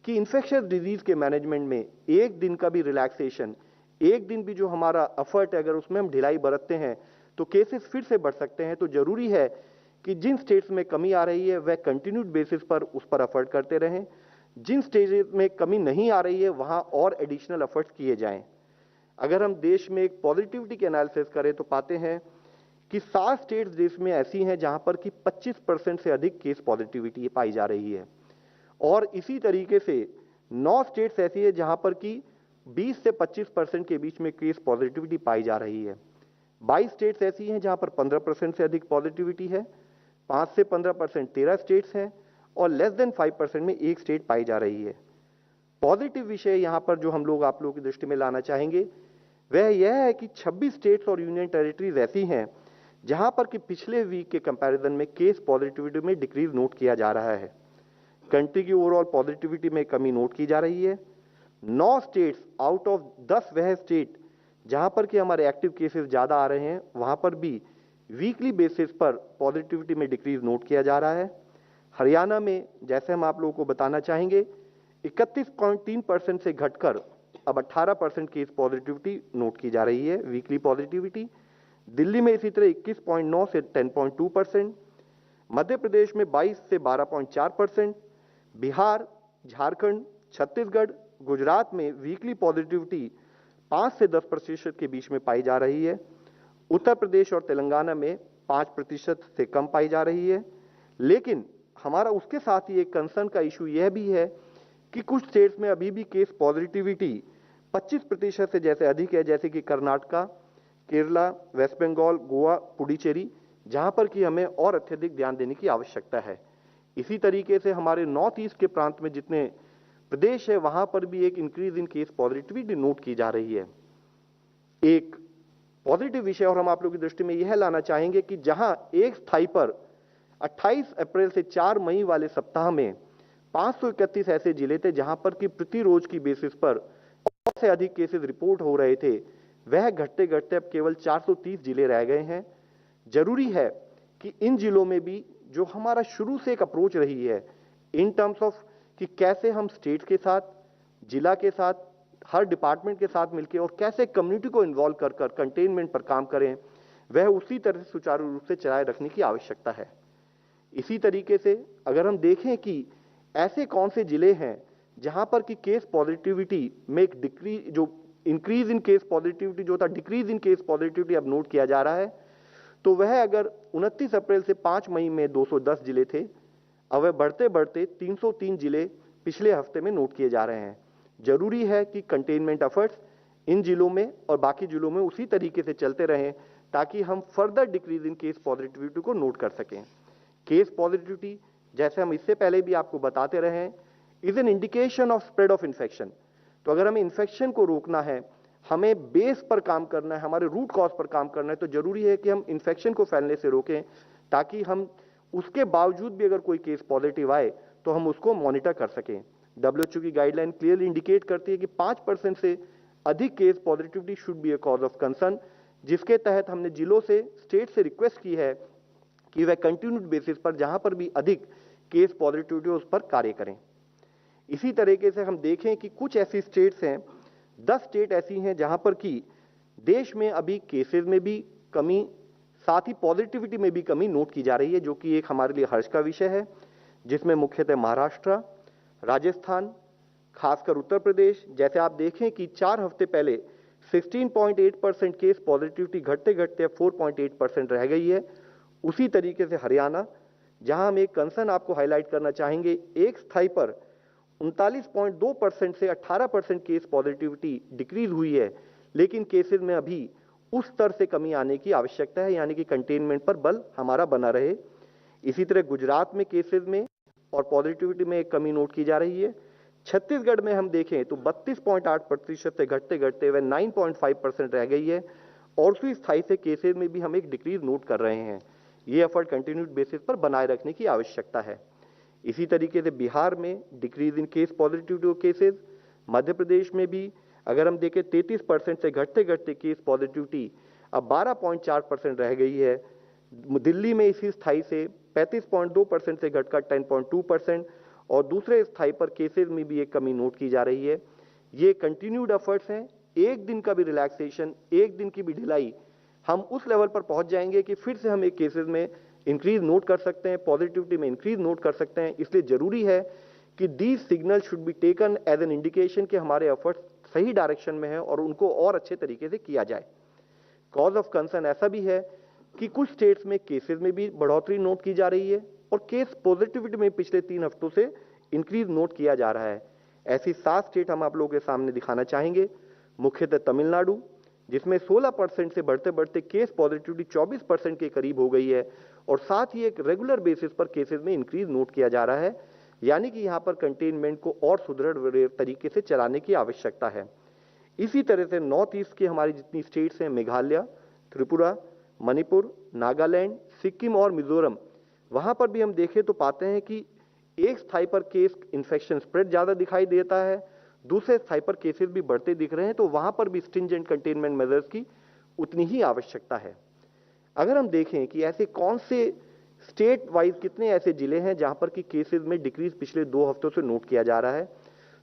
कि इन्फेक्शियस डिजीज के मैनेजमेंट में एक दिन का भी रिलैक्सेशन, एक दिन भी जो हमारा एफर्ट है, अगर उसमें हम ढिलाई बरतते हैं तो केसेस फिर से बढ़ सकते हैं। तो जरूरी है कि जिन स्टेट्स में कमी आ रही है वह कंटिन्यूड बेसिस पर उस पर एफर्ट करते रहें। जिन स्टेट्स में कमी नहीं आ रही है वहां और एडिशनल एफर्ट्स किए जाएं। अगर हम देश में एक पॉजिटिविटी के एनालिसिस करें तो पाते हैं कि 7 स्टेट्स देश में ऐसी हैं जहां पर कि 25% से अधिक केस पॉजिटिविटी पाई जा रही है, और इसी तरीके से 9 स्टेट्स ऐसी है जहां पर कि 20 से 25% के बीच में केस पॉजिटिविटी पाई जा रही है। 22 स्टेट्स ऐसी हैं जहां पर 15% से अधिक पॉजिटिविटी है, 5 से 15% 13 स्टेट्स हैं, और लेस देन 5% में एक स्टेट पाई जा रही है। पॉजिटिव विषय यहां पर जो हम लोग आप लोगों की दृष्टि में लाना चाहेंगे वह यह है कि 26 स्टेट्स और यूनियन टेरिटरीज ऐसी हैं जहां पर कि पिछले वीक के कंपैरिजन में केस पॉजिटिविटी में डिक्रीज नोट किया जा रहा है। कंट्री की ओवरऑल पॉजिटिविटी में कमी नोट की जा रही है। 9 स्टेट्स आउट ऑफ 10 वह स्टेट जहां पर कि हमारे एक्टिव केसेस ज्यादा आ रहे हैं वहां पर भी वीकली बेसिस पर पॉजिटिविटी में डिक्रीज नोट किया जा रहा है। हरियाणा में जैसे हम आप लोगों को बताना चाहेंगे 31.3% से घटकर अब 18% केस पॉजिटिविटी नोट की जा रही है वीकली पॉजिटिविटी। दिल्ली में इसी तरह 21.9 से 10.2%, मध्य प्रदेश में 22 से 12.4%, बिहार, झारखंड, छत्तीसगढ़, गुजरात में वीकली पॉजिटिविटी 5 से 10% के बीच में पाई जा रही है। उत्तर प्रदेश और तेलंगाना में 5% से कम पाई जा रही है। लेकिन हमारा उसके साथ ही एक कंसर्न का इशू यह भी है कि कुछ स्टेट्स में अभी भी केस पॉजिटिविटी 25% से जैसे अधिक है, जैसे कि कर्नाटका, केरला, वेस्ट बंगाल, गोवा, पुडुचेरी, जहां पर कि हमें और अत्यधिक ध्यान देने की आवश्यकता है। इसी तरीके से हमारे नॉर्थ ईस्ट के प्रांत में जितने प्रदेश है वहां पर भी एक increase in case positivity note की जा रही है। एक पॉजिटिव विषय और हम आप लोगों की दृष्टि में यह लाना चाहेंगे कि जहां एक स्थाई पर 28 अप्रैल से 4 मई वाले सप्ताह में 531 ऐसे जिले थे जहां पर कि प्रतिरोज की बेसिस पर और से अधिक केसेस रिपोर्ट हो रहे थे, वह घटते घटते अब केवल 430 जिले रह गए हैं। जरूरी है कि इन जिलों में भी जो हमारा शुरू से एक अप्रोच रही है इन टर्म्स ऑफ कि कैसे हम स्टेट के साथ, जिला के साथ, हर डिपार्टमेंट के साथ मिलकर और कैसे कम्युनिटी को इन्वॉल्व कर कर कंटेनमेंट पर काम करें, वह उसी तरह से सुचारू रूप से चलाए रखने की आवश्यकता है। इसी तरीके से अगर हम देखें कि ऐसे कौन से जिले हैं जहां पर कि केस पॉजिटिविटी में एक डिक्रीज, जो इंक्रीज इन केस पॉजिटिविटी जो था डिक्रीज इन केस पॉजिटिविटी अब नोट किया जा रहा है, तो वह अगर 29 अप्रैल से 5 मई में 210 जिले थे, अब वह बढ़ते बढ़ते 303 जिले पिछले हफ्ते में नोट किए जा रहे हैं। जरूरी है कि कंटेनमेंट एफर्ट्स इन जिलों में और बाकी जिलों में उसी तरीके से चलते रहें ताकि हम further decrease in case positivity को नोट कर सकें। केस पॉजिटिविटी जैसे हम इससे पहले भी आपको बताते रहे हैं is an indication of spread of infection. तो अगर हमें इन्फेक्शन को रोकना है, हमें बेस पर काम करना है, हमारे रूट कॉज पर काम करना है, तो जरूरी है कि हम इन्फेक्शन को फैलने से रोकें ताकि हम उसके बावजूद भी अगर कोई केस पॉजिटिव आए तो हम उसको मॉनिटर कर सकें। WHO की गाइडलाइन क्लियरली इंडिकेट करती है कि 5% से अधिक case positivity should be a cause of concern, जिसके तहत हमने जिलों से, स्टेट से रिक्वेस्ट की है कि वह कंटिन्यूड बेसिस पर जहां पर भी अधिक केस पॉजिटिविटी उस पर कार्य करें। इसी तरीके से हम देखें कि कुछ ऐसी स्टेट्स हैं, 10 स्टेट ऐसी हैं जहां पर कि देश में अभी केसेस में भी कमी, साथ ही पॉजिटिविटी में भी कमी नोट की जा रही है, जो कि एक हमारे लिए हर्ष का विषय है, जिसमें मुख्यतः महाराष्ट्र, राजस्थान, खासकर उत्तर प्रदेश। जैसे आप देखें कि 4 हफ्ते पहले 16.8% केस पॉजिटिविटी घटते घटते 4.8% रह गई है। उसी तरीके से हरियाणा, जहां हम एक कंसर्न आपको हाईलाइट करना चाहेंगे, एक स्थाई पर 39.2% से 18% केस पॉजिटिविटी डिक्रीज हुई है, लेकिन केसेस में अभी उस स्तर से कमी आने की आवश्यकता है, यानी कि कंटेनमेंट पर बल हमारा बना रहे। इसी तरह गुजरात में केसेस में और पॉजिटिविटी में एक कमी नोट की जा रही है। छत्तीसगढ़ में हम देखें तो 32.8% से घटते घटते वह 9.5% रह गई है और उसी स्थाई से केसेस में भी हम एक डिक्रीज नोट कर रहे हैं। ये एफर्ट कंटिन्यूड बेसिस पर बनाए रखने की आवश्यकता है। इसी तरीके से बिहार में decrease in case positivity cases, Madhya Pradesh में भी अगर हम देखें 33% से घटते घटते केस पॉजिटिविटी अब 12.4% रह गई है। दिल्ली में इसी स्थाई से 35.2% से घटकर 10.2% और दूसरे स्थाई पर केसेस में भी एक कमी नोट की जा रही है। ये कंटिन्यूड एफर्ट्स हैं। एक दिन का भी रिलैक्सेशन, एक दिन की भी ढिलाई, हम उस लेवल पर पहुंच जाएंगे कि फिर से हम एक केसेस में इंक्रीज नोट कर सकते हैं, पॉजिटिविटी में इंक्रीज नोट कर सकते हैं। इसलिए जरूरी है कि these signal should be taken as an indication कि हमारे एफर्ट्स सही डायरेक्शन में है और उनको और अच्छे तरीके से किया जाए। कॉज ऑफ कंसर्न ऐसा भी है कि कुछ स्टेट्स में केसेस में भी बढ़ोतरी नोट की जा रही है और केस पॉजिटिविटी में पिछले 3 हफ्तों से इंक्रीज नोट किया जा रहा है। ऐसी 7 स्टेट हम आप लोगों के सामने दिखाना चाहेंगे। मुख्यतः तमिलनाडु, जिसमें 16% से बढ़ते बढ़ते केस पॉजिटिविटी 24% के करीब हो गई है और साथ ही एक रेगुलर बेसिस पर केसेस में इंक्रीज नोट किया जा रहा है, यानी कि यहां पर कंटेनमेंट को और सुदृढ़ तरीके से चलाने की आवश्यकता है। इसी तरह से नॉर्थ ईस्ट की हमारी जितनी स्टेट्स हैं, मेघालय, त्रिपुरा, मणिपुर, नागालैंड, सिक्किम और मिजोरम, वहां पर भी हम देखें तो पाते हैं कि एक स्थाई पर केस इन्फेक्शन स्प्रेड ज्यादा दिखाई देता है, दूसरे स्थाई पर केसेस भी बढ़ते दिख रहे हैं, तो वहां पर भी स्ट्रिंजेंट कंटेनमेंट मेजर्स की उतनी ही आवश्यकता है। अगर हम देखें कि ऐसे कौन से स्टेट वाइज कितने ऐसे जिले हैं जहां पर कि केसेस में डिक्रीज पिछले 2 हफ्तों से नोट किया जा रहा है,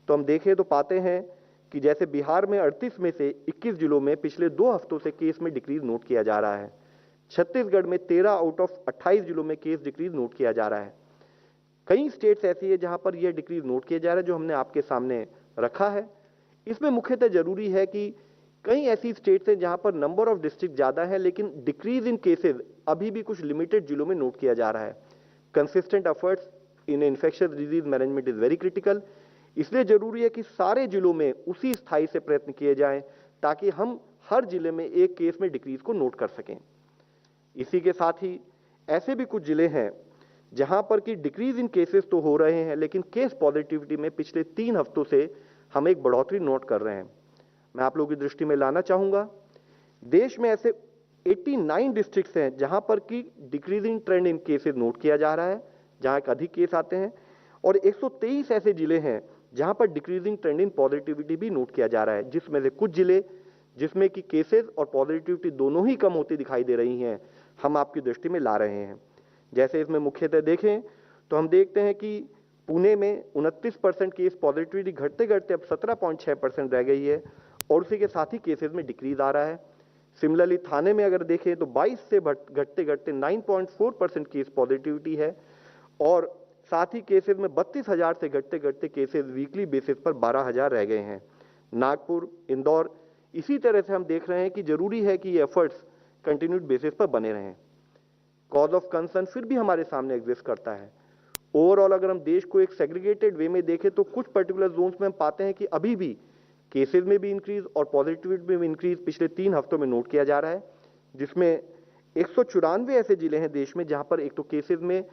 तो हम देखें तो पाते हैं कि जैसे बिहार में 38 में से 21 जिलों में पिछले 2 हफ्तों से केस में डिक्रीज नोट किया जा रहा है। छत्तीसगढ़ में 13 आउट ऑफ 28 जिलों में केस डिक्रीज नोट किया जा रहा है। कई स्टेट्स ऐसी है जहां पर यह डिक्रीज नोट किया जा रहा है जो हमने आपके सामने रखा है। इसमें मुख्यतः जरूरी है कि कई ऐसी स्टेट्स हैं जहां पर नंबर ऑफ डिस्ट्रिक्ट ज्यादा है लेकिन डिक्रीज इन केसेस अभी भी कुछ लिमिटेड जिलों में नोट किया जा रहा है। Consistent efforts in infectious disease management is very critical. इसलिए जरूरी है कि सारे जिलों में उसी स्थाई से प्रयत्न किए जाएं ताकि हम हर जिले में एक केस में डिक्रीज को नोट कर सकें। इसी के साथ ही ऐसे भी कुछ जिले हैं जहां पर कि डिक्रीज इन केसेस तो हो रहे हैं लेकिन केस पॉजिटिविटी में पिछले 3 हफ्तों से हम एक बढ़ोतरी नोट कर रहे हैं। मैं आप लोगों की दृष्टि में लाना चाहूंगा, देश में ऐसे 89 डिस्ट्रिक्ट्स हैं जहां पर कि डिक्रीजिंग ट्रेंड इन केसेस नोट किया जा रहा है, जहां एक अधिक केस आते हैं, और 123 ऐसे जिले हैं जहां पर डिक्रीजिंग ट्रेंड इन पॉजिटिविटी भी नोट किया जा रहा है, जिसमें से कुछ जिले जिसमें कि केसेस और पॉजिटिविटी दोनों ही कम होती दिखाई दे रही हैं, हम आपकी दृष्टि में ला रहे हैं। जैसे इसमें मुख्यतः देखें तो हम देखते हैं कि पुणे में 29% केस पॉजिटिविटी घटते घटते अब 17.6% रह गई है और उसी के साथ ही केसेस में डिक्रीज आ रहा है। सिमिलरली थाने में अगर देखें तो 22 से घटते घटते 9.4% केस पॉजिटिविटी है और साथ ही केसेस में 32,000 से घटते घटते केसेस वीकली बेसिस पर 12,000 रह गए हैं। नागपुर, इंदौर, इसी तरह से हम देख रहे हैं कि जरूरी है कि ये एफर्ट्स कंटिन्यूड बेसिस पर बने रहें। कॉज ऑफ कंसर्न फिर भी हमारे सामने एग्जिस्ट करता है। ओवरऑल अगर हम देश को एक सेग्रीगेटेड वे में देखें तो कुछ पर्टिकुलर जोन्स में हम पाते हैं कि अभी भी केसेस में भी इंक्रीज और पॉजिटिविटी में भी इंक्रीज पिछले 3 हफ्तों में नोट किया जा रहा है, जिसमें 194 ऐसे जिले हैं देश में जहां पर एक तो केसेस में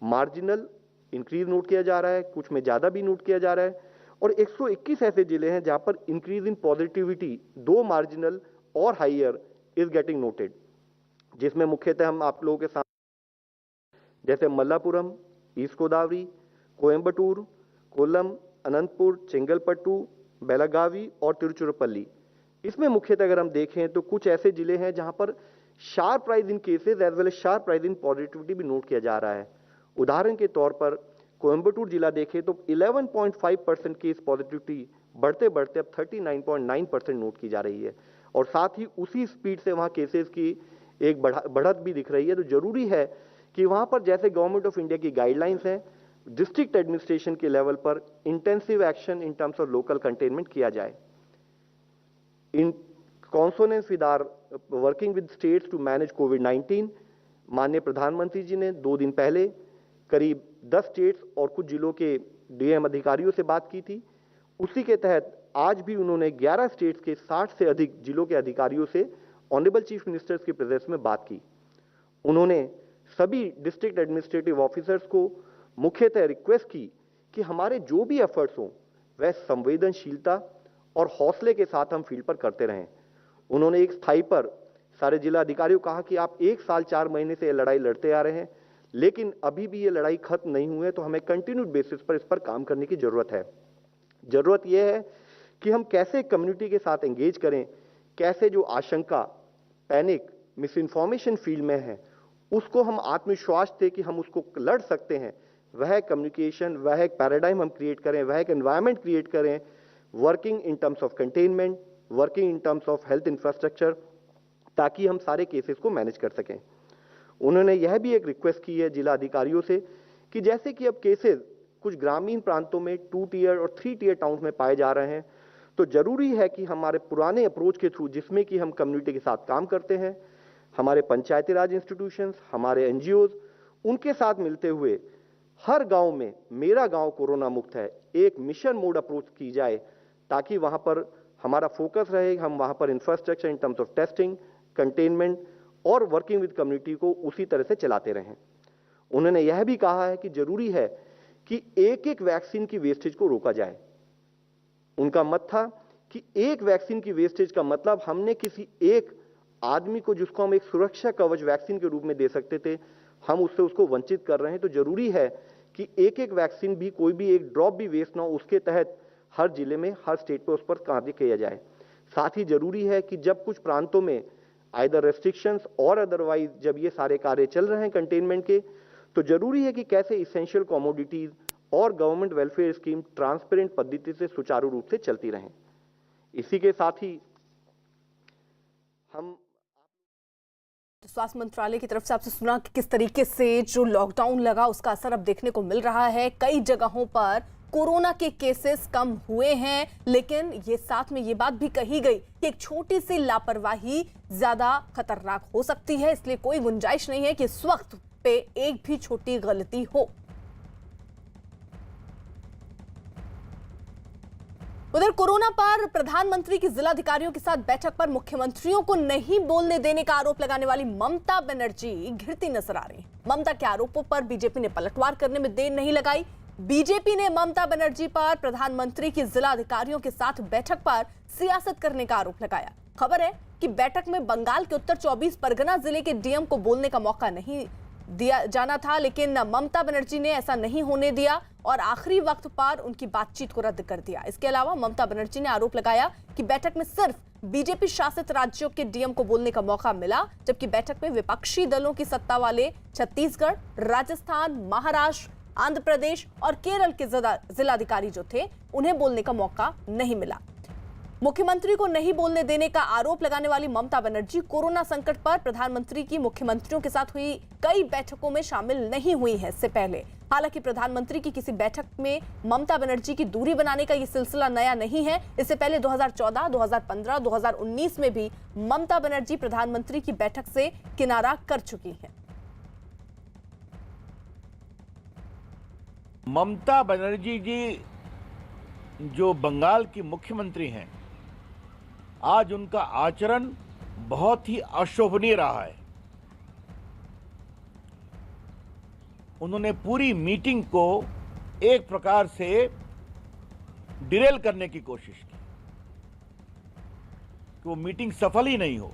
मार्जिनल इंक्रीज नोट किया जा रहा है, कुछ में ज्यादा भी नोट किया जा रहा है, और 121 ऐसे जिले हैं जहां पर इंक्रीज इन पॉजिटिविटी 2 मार्जिनल और हाइयर इज गेटिंग नोटेड, जिसमें मुख्यतः हम आप लोगों के सामने जैसे मल्लापुरम, ईस्ट गोदावरी, कोयम्बटूर, कोल्लम, अनंतपुर, चेंगलपट्टू, बेलागावी और तिरुचिरापल्ली, इसमें मुख्यतः अगर हम देखें तो कुछ ऐसे जिले हैं जहां पर sharp rise in cases as well as sharp rise in positivity भी नोट किया जा रहा है। उदाहरण के तौर पर कोयम्बटूर जिला देखें तो 11.5% केस पॉजिटिविटी बढ़ते बढ़ते अब 39.9% नोट की जा रही है और साथ ही उसी स्पीड से वहां केसेस की एक बढ़त भी दिख रही है। तो जरूरी है कि वहां पर जैसे गवर्नमेंट ऑफ इंडिया की गाइडलाइंस हैं, डिस्ट्रिक्ट एडमिनिस्ट्रेशन के लेवल पर intensive action in terms of local containment किया जाए। In consonance with our working with states to manage कोविड-19, माननीय प्रधानमंत्री जी ने 2 दिन पहले करीब 10 स्टेट्स और कुछ जिलों के डीएम अधिकारियों से बात की थी। उसी के तहत आज भी उन्होंने 11 स्टेट्स के 60 से अधिक जिलों के अधिकारियों से ऑनरेबल चीफ मिनिस्टर्स के प्रेजेंस में बात की। उन्होंने सभी डिस्ट्रिक्ट एडमिनिस्ट्रेटिव ऑफिसर्स को मुख्यतः रिक्वेस्ट की कि हमारे जो भी एफर्ट्स हों वह संवेदनशीलता और हौसले के साथ हम फील्ड पर करते रहें। उन्होंने एक स्थाई पर सारे जिला अधिकारियों को कहा कि आप 1 साल 4 महीने से ये लड़ाई लड़ते आ रहे हैं, लेकिन अभी भी ये लड़ाई खत्म नहीं हुई है, तो हमें कंटिन्यूड बेसिस पर इस पर काम करने की जरूरत है। जरूरत यह है कि हम कैसे कम्युनिटी के साथ एंगेज करें, कैसे जो आशंका, पैनिक, मिस इन्फॉर्मेशन फील्ड में है उसको हम आत्मविश्वास थे कि हम उसको लड़ सकते हैं, वह कम्युनिकेशन, वह एक पैराडाइम हम क्रिएट करें, वह एक एनवायरनमेंट क्रिएट करें, working in terms of containment, working in terms of health infrastructure, ताकि हम सारे केसेस को मैनेज कर सकें। उन्होंने यह भी एक रिक्वेस्ट की है जिला अधिकारियों से कि जैसे कि अब केसेस कुछ ग्रामीण प्रांतों में 2 टियर और 3 टियर टाउन्स में पाए जा रहे हैं, तो जरूरी है कि हमारे पुराने अप्रोच के थ्रू, जिसमें कि हम कम्युनिटी के साथ काम करते हैं, हमारे पंचायती राज इंस्टीट्यूशंस, हमारे एनजीओज, उनके साथ मिलते हुए हर गांव में मेरा गांव कोरोना मुक्त है एक मिशन मोड अप्रोच की जाए, ताकि वहां पर हमारा फोकस रहे, हम वहां पर infrastructure in terms of testing, containment और वर्किंग विद कम्युनिटी को उसी तरह से चलाते रहें। उन्होंने यह भी कहा है कि जरूरी है कि एक एक वैक्सीन की वेस्टेज को रोका जाए। उनका मत था कि एक वैक्सीन की वेस्टेज का मतलब हमने किसी एक आदमी को, जिसको हम एक सुरक्षा कवच वैक्सीन के रूप में दे सकते थे, हम उससे उसको वंचित कर रहे हैं। तो जरूरी है कि एक एक वैक्सीन भी, कोई भी एक ड्रॉप भी वेस्ट ना हो, उसके तहत हर जिले में, हर स्टेट पे उस पर कार्य किया जाए। साथ ही जरूरी है कि जब कुछ प्रांतों में आइदर रेस्ट्रिक्शंस और अदरवाइज जब ये सारे कार्य चल रहे हैं कंटेनमेंट के, तो जरूरी है कि कैसे इसेंशियल कमोडिटीज और गवर्नमेंट वेलफेयर स्कीम ट्रांसपेरेंट पद्धति से सुचारू रूप से चलती रहें। इसी के साथ ही हम स्वास्थ्य मंत्रालय की तरफ से आपसे सुना कि किस तरीके से जो लॉकडाउन लगा उसका असर अब देखने को मिल रहा है। कई जगहों पर कोरोना के केसेस कम हुए हैं, लेकिन ये साथ में ये बात भी कही गई कि एक छोटी सी लापरवाही ज्यादा खतरनाक हो सकती है, इसलिए कोई गुंजाइश नहीं है कि इस वक्त पे एक भी छोटी गलती हो। उधर कोरोना पर प्रधानमंत्री की जिलाधिकारियों के साथ बैठक पर मुख्यमंत्रियों को नहीं बोलने देने का आरोप लगाने वाली ममता बनर्जी घिरती नजर आ रही। ममता के आरोपों पर बीजेपी ने पलटवार करने में देर नहीं लगाई। बीजेपी ने ममता बनर्जी पर प्रधानमंत्री की जिलाधिकारियों के साथ बैठक पर सियासत करने का आरोप लगाया। खबर है कि बैठक में बंगाल के उत्तर 24 परगना जिले के डीएम को बोलने का मौका नहीं दिया जाना था, लेकिन ममता बनर्जी ने ऐसा नहीं होने दिया और आखिरी वक्त पर उनकी बातचीत को रद्द कर दिया। इसके अलावा ममता बनर्जी ने आरोप लगाया कि बैठक में सिर्फ बीजेपी शासित राज्यों के डीएम को बोलने का मौका मिला, जबकि बैठक में विपक्षी दलों की सत्ता वाले छत्तीसगढ़, राजस्थान, महाराष्ट्र, आंध्र प्रदेश और केरल के जिलाधिकारी जो थे उन्हें बोलने का मौका नहीं मिला। मुख्यमंत्री को नहीं बोलने देने का आरोप लगाने वाली ममता बनर्जी कोरोना संकट पर प्रधानमंत्री की मुख्यमंत्रियों के साथ हुई कई बैठकों में शामिल नहीं हुई है इससे पहले। हालांकि प्रधानमंत्री की किसी बैठक में ममता बनर्जी की दूरी बनाने का ये सिलसिला नया नहीं है। इससे पहले 2014, 2015, 2019 में भी ममता बनर्जी प्रधानमंत्री की बैठक से किनारा कर चुकी हैं। ममता बनर्जी जी जो बंगाल की मुख्यमंत्री हैं, आज उनका आचरण बहुत ही अशोभनीय रहा है। उन्होंने पूरी मीटिंग को एक प्रकार से डिरेल करने की कोशिश की कि वो मीटिंग सफल ही नहीं हो।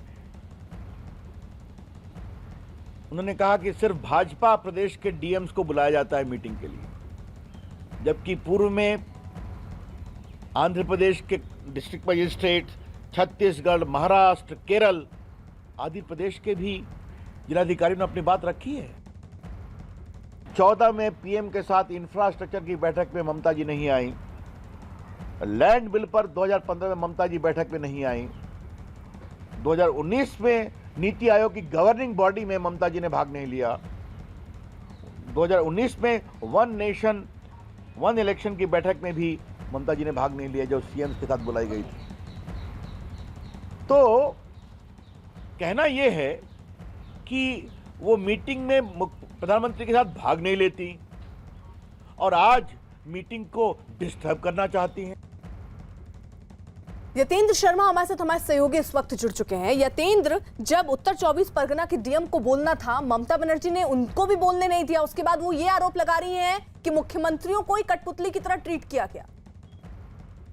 उन्होंने कहा कि सिर्फ भाजपा प्रदेश के डीएम्स को बुलाया जाता है मीटिंग के लिए, जबकि पूर्व में आंध्र प्रदेश के डिस्ट्रिक्ट मजिस्ट्रेट, छत्तीसगढ़, महाराष्ट्र, केरल आदि प्रदेश के भी जिलाधिकारियों ने अपनी बात रखी है। 14 में पीएम के साथ इंफ्रास्ट्रक्चर की बैठक में ममता जी नहीं आई। लैंड बिल पर 2015 में ममता जी बैठक में नहीं आई। 2019 में नीति आयोग की गवर्निंग बॉडी में ममता जी ने भाग नहीं लिया। 2019 में वन नेशन वन इलेक्शन की बैठक में भी ममता जी ने भाग नहीं लिया, जो सीएम के साथ बुलाई गई थी। तो कहना यह है कि वो मीटिंग में प्रधानमंत्री के साथ भाग नहीं लेती और आज मीटिंग को डिस्टर्ब करना चाहती हैं। यतेंद्र शर्मा हमारे साथ, हमारे सहयोगी इस वक्त जुड़ चुके हैं। यतेंद्र, जब उत्तर 24 परगना के डीएम को बोलना था, ममता बनर्जी ने उनको भी बोलने नहीं दिया। उसके बाद वो ये आरोप लगा रही हैं कि मुख्यमंत्रियों को ही कठपुतली की तरह ट्रीट किया गया।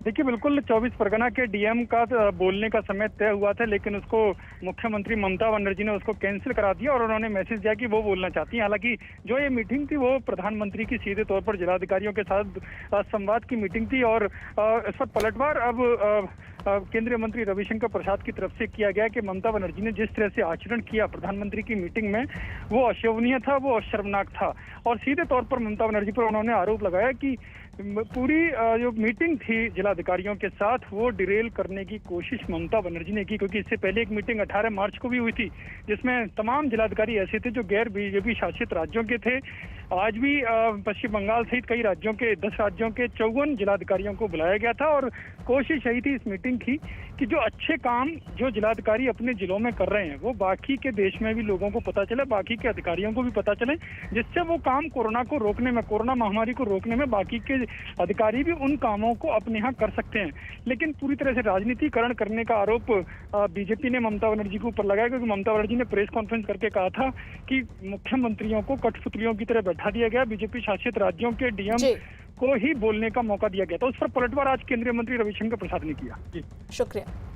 देखिए बिल्कुल 24 परगना के डीएम का बोलने का समय तय हुआ था, लेकिन उसको मुख्यमंत्री ममता बनर्जी ने उसको कैंसिल करा दिया और उन्होंने मैसेज दिया कि वो बोलना चाहती हैं। हालांकि जो ये मीटिंग थी वो प्रधानमंत्री की सीधे तौर पर जिलाधिकारियों के साथ संवाद की मीटिंग थी और इस पर पलटवार अब केंद्रीय मंत्री रविशंकर प्रसाद की तरफ से किया गया कि ममता बनर्जी ने जिस तरह से आचरण किया प्रधानमंत्री की मीटिंग में वो अशोभनीय था, वो शर्मनाक था। और सीधे तौर पर ममता बनर्जी पर उन्होंने आरोप लगाया कि पूरी जो मीटिंग थी जिलाधिकारियों के साथ वो डिरेल करने की कोशिश ममता बनर्जी ने की, क्योंकि इससे पहले एक मीटिंग 18 मार्च को भी हुई थी जिसमें तमाम जिलाधिकारी ऐसे थे जो गैर बीजेपी शासित राज्यों के थे। आज भी पश्चिम बंगाल सहित कई राज्यों के 10 राज्यों के 54 जिलाधिकारियों को बुलाया गया था और कोशिश यही थी इस मीटिंग की कि जो अच्छे काम जो जिलाधिकारी अपने जिलों में कर रहे हैं वो बाकी के देश में भी लोगों को पता चले, बाकी के अधिकारियों को भी पता चले, जिससे वो काम कोरोना को रोकने में, कोरोना महामारी को रोकने में बाकी के अधिकारी भी उन कामों को अपने यहाँ कर सकते हैं। लेकिन पूरी तरह से राजनीतिकरण करने का आरोप बीजेपी ने ममता बनर्जी के ऊपर लगाया, क्योंकि ममता बनर्जी ने प्रेस कॉन्फ्रेंस करके कहा था कि मुख्यमंत्रियों को कठपुतलियों की तरह बैठा दिया गया, बीजेपी शासित राज्यों के डीएम को ही बोलने का मौका दिया गया। तो उस पर पलटवार आज केंद्रीय मंत्री रविशंकर प्रसाद ने किया। जी शुक्रिया।